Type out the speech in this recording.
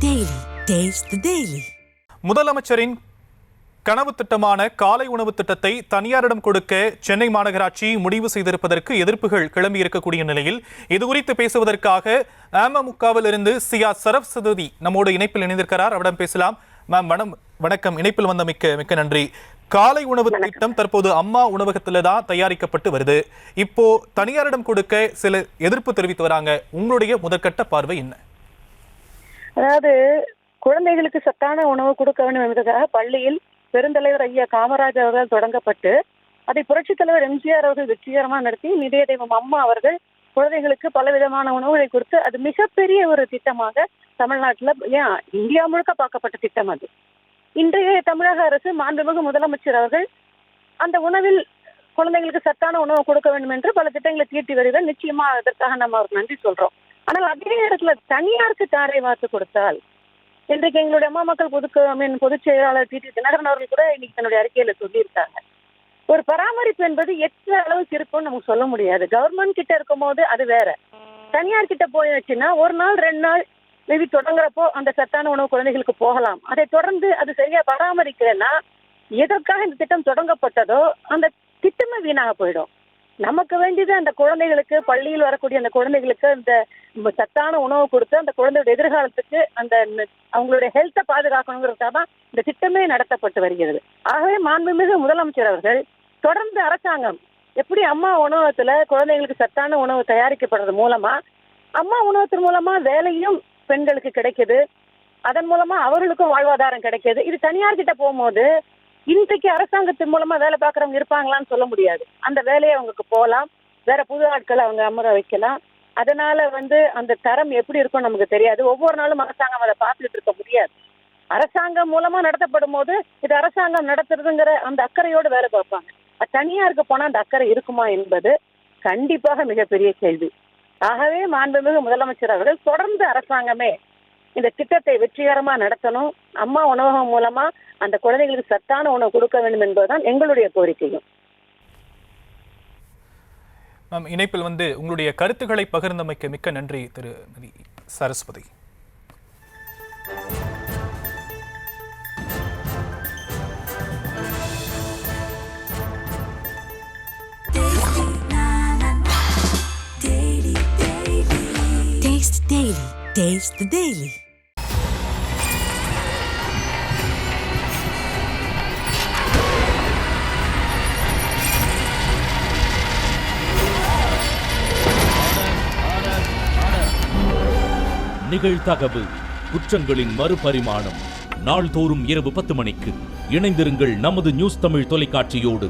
Daily. Taste the Daily. முதலமைச்சரின் கனவு திட்டமான காலை உணவு திட்டத்தை தனியாரிடம் கொடுக்க சென்னை மாநகராட்சி முடிவு செய்திருப்பதற்கு எதிர்ப்புகள் கிளம்பி இருக்கக்கூடிய நிலையில் இதுகுறித்து பேசுவதற்காக அமமுகவில் இருந்து சியா சரஸ்வதி நம்மோடு இணைப்பில் இணைந்திருக்கிறார். அவரிடம் பேசலாம். மேம் வணக்கம். இணைப்பில் வந்த மிக்க நன்றி. காலை உணவு திட்டம் தற்போது அம்மா உணவகத்தில் தான் தயாரிக்கப்பட்டு வருது. இப்போ தனியாரிடம் கொடுக்க சில எதிர்ப்பு தெரிவித்து வராங்க. உங்களுடைய முதற்கட்ட பார்வை என்ன? அதாவது குழந்தைகளுக்கு சத்தான உணவு கொடுக்க வேண்டும் என்பதற்காக பள்ளியில் பெருந்தலைவர் ஐயா காமராஜர் அவர்கள் தொடங்கப்பட்டு அதை புரட்சித் தலைவர் எம்ஜிஆர் அவர்கள் வெற்றிகரமாக நடத்தி நிதிய தெய்வம் அம்மா அவர்கள் குழந்தைகளுக்கு பலவிதமான உணவுகளை கொடுத்து அது மிகப்பெரிய ஒரு திட்டமாக தமிழ்நாட்டில் இந்தியா முழுக்க பார்க்கப்பட்ட திட்டம் அது. இன்றைய தமிழக அரசு மாண்புமிகு முதலமைச்சர் அவர்கள் அந்த உணவில் குழந்தைகளுக்கு சத்தான உணவு கொடுக்க வேண்டும் என்று பல திட்டங்களை தீட்டி வருகிறார். நிச்சயமா அதற்காக நம்ம அவருக்கு நன்றி சொல்றோம். ஆனால் அதே நேரத்துல தனியாருக்கு தாரை வார்த்து கொடுத்தால் இன்றைக்கு எங்களுடைய அம்மா மக்கள் பொதுச் செயலாளர் டி தினகரன் அவர்கள் கூட இன்னைக்கு தன்னுடைய அறிக்கையில சொல்லியிருக்காங்க. ஒரு பராமரிப்பு என்பது எந்த அளவுக்கு இருக்கும்னு நமக்கு சொல்ல முடியாது. கவர்மெண்ட் கிட்ட இருக்கும் போது அது வேற, தனியார் கிட்ட போயிடுச்சுன்னா ஒரு நாள் 2 நாள் மேபி தொடங்குறப்போ அந்த சத்தான உணவு குழந்தைகளுக்கு போகலாம். அதை தொடர்ந்து அது சரியா பராமரிக்கலைன்னா எதற்காக இந்த திட்டம் தொடங்கப்பட்டதோ அந்த திட்டமே வீணாக போயிடும். நமக்கு வேண்டியது அந்த குழந்தைகளுக்கு, பள்ளியில் வரக்கூடிய அந்த குழந்தைகளுக்கு அந்த சத்தான உணவு கொடுத்து அந்த குழந்தையோட எதிர்காலத்துக்கு அந்த அவங்களுடைய ஹெல்த்தை பாதுகாக்கணுங்கிறதுக்காக தான் இந்த திட்டமே நடத்தப்பட்டு வருகிறது. ஆகவே மாண்புமிகு முதலமைச்சர் அவர்கள் தொடர்ந்து அரசாங்கம் எப்படி அம்மா உணவகத்துல குழந்தைகளுக்கு சத்தான உணவு தயாரிக்கப்படுறது மூலமா அம்மா உணவகத்தின் மூலமா வேலையும் பெண்களுக்கு கிடைக்குது, அதன் மூலமா அவர்களுக்கும் வாழ்வாதாரம் கிடைக்குது. இது தனியார் கிட்ட போகும்போது இன்றைக்கு அரசாங்கத்தின் மூலமா வேலை பார்க்குறவங்க இருப்பாங்களான்னு சொல்ல முடியாது. அந்த வேலையை அவங்களுக்கு போகலாம், வேற புது ஆட்களை அவங்க அமர வைக்கலாம். அதனால அந்த தரம் எப்படி இருக்கும் நமக்கு தெரியாது. ஒவ்வொரு நாளும் அரசாங்கம் அதை பார்த்துட்டு இருக்க முடியாது. அரசாங்கம் மூலமா நடத்தப்படும் போது இது அரசாங்கம் நடத்துறதுங்கிற அந்த அக்கறையோடு வேலை பார்ப்பாங்க. தனியாருக்கு போனா அந்த அக்கறை இருக்குமா என்பது கண்டிப்பாக மிகப்பெரிய கேள்வி. ஆகவே மாண்புமிகு முதலமைச்சர் அவர்கள் தொடர்ந்து அரசாங்கமே இந்த திட்டத்தை வெற்றிகரமா நடத்தணும். அம்மா உணவகம் மூலமா அந்த குழந்தைகளுக்கு சத்தான உணவு கொடுக்க வேண்டும் என்பதுதான் எங்களுடைய கோரிக்கையும். மேம், இணைப்பில் உங்களுடைய கருத்துக்களை பகிர்ந்தமைக்க மிக்க நன்றி திரு Saraswati. Taste Daily. Taste the Daily. நிகழ்தகவு குற்றங்களின் மறுபரிமாணம் நாள்தோறும் இரவு 10 மணிக்கு இணைந்திருங்கள் நமது நியூஸ் தமிழ் தொலைக்காட்சியோடு.